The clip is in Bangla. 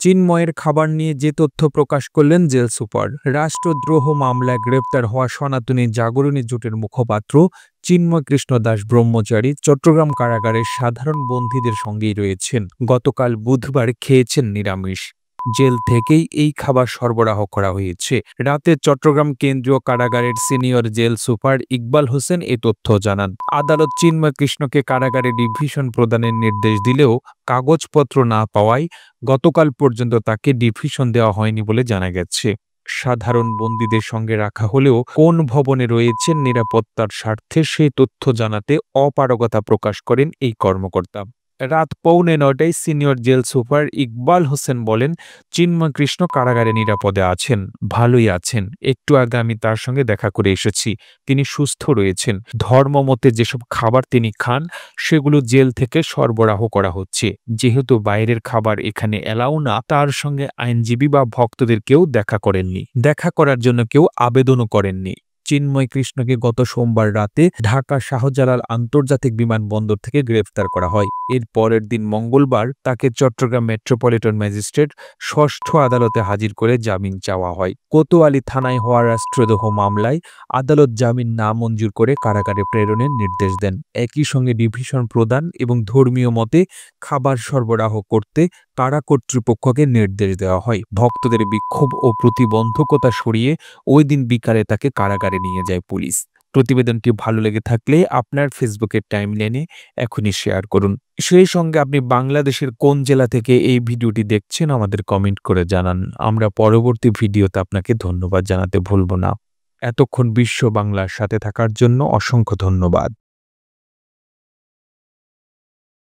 চিন্ময়ের খাবার নিয়ে যে তথ্য প্রকাশ করলেন জেল সুপার। রাষ্ট্রদ্রোহ মামলায় গ্রেপ্তার হওয়া সনাতনী জাগরণী জোটের মুখপাত্র চিন্ময় কৃষ্ণ দাস ব্রহ্মচারী চট্টগ্রাম কারাগারের সাধারণ বন্দীদের সঙ্গেই রয়েছেন। গতকাল বুধবার খেয়েছেন নিরামিষ। জেল থেকেই এই খাবার সরবরাহ করা হয়েছে। রাতে চট্টগ্রাম কেন্দ্রীয় কারাগারের senior jail super Iqbal Hossain এ তথ্য জানান। আদালত চিন্ময় কৃষ্ণকে কারাগারে ডিভিশন প্রদানের নির্দেশ দিলেও কাগজপত্র না পাওয়ায় গতকাল পর্যন্ত তাকে ডিভিশন দেওয়া হয়নি বলে জানা গেছে। সাধারণ বন্দীদের সঙ্গে রাখা হলেও কোন ভবনে রয়েছেন নিরাপত্তার স্বার্থে সেই তথ্য জানাতে অপারগতা প্রকাশ করেন এই কর্মকর্তা। রাত 8:45টায় senior jail super Iqbal Hossain বলেন, চিন্ময় কৃষ্ণ কারাগারে নিরাপদে আছেন, ভালোই আছেন। একটু আগে আমি তার সঙ্গে দেখা করে এসেছি, তিনি সুস্থ রয়েছেন। ধর্মমতে যেসব খাবার তিনি খান সেগুলো জেল থেকে সরবরাহ করা হচ্ছে। যেহেতু বাইরের খাবার এখানে এলাও না, তার সঙ্গে আইনজীবী বা ভক্তদের কেউ দেখা করেননি, দেখা করার জন্য কেউ আবেদনও করেননি। চিন্ময় কৃষ্ণকে গত সোমবার রাতে ঢাকা শাহজালাল আন্তর্জাতিক বিমানবন্দর থেকে গ্রেফতার করা হয়। এর পরের দিন মঙ্গলবার তাকে চট্টগ্রাম মেট্রোপলিটন ম্যাজিস্ট্রেট ৬ষ্ঠ আদালতে হাজির করে জামিন চাওয়া হয়। কোতোয়ালি থানায় হওয়া রাষ্ট্রদ্রোহ মামলায় আদালত জামিন না মঞ্জুর করে কারাগারে প্রেরণের নির্দেশ দেন। একই সঙ্গে ডিভিশন প্রদান এবং ধর্মীয় মতে খাবার সরবরাহ করতে কারা কর্তৃপক্ষকে নির্দেশ দেওয়া হয়। ভক্তদের বিক্ষোভ ও প্রতিবন্ধকতা সরিয়ে ওই দিন বিকালে তাকে কারাগারে নিয়ে যায় পুলিশ। প্রতিবেদনটি ভালো লেগে থাকলে আপনার ফেসবুকের টাইমলাইনে এখনই শেয়ার করুন। সেই সঙ্গে আপনি বাংলাদেশের কোন জেলা থেকে এই ভিডিওটি দেখছেন আমাদের কমেন্ট করে জানান। আমরা পরবর্তী ভিডিওতে আপনাকে ধন্যবাদ জানাতে ভুলব না। এতক্ষণ বিশ্ব বাংলার সাথে থাকার জন্য অসংখ্য ধন্যবাদ।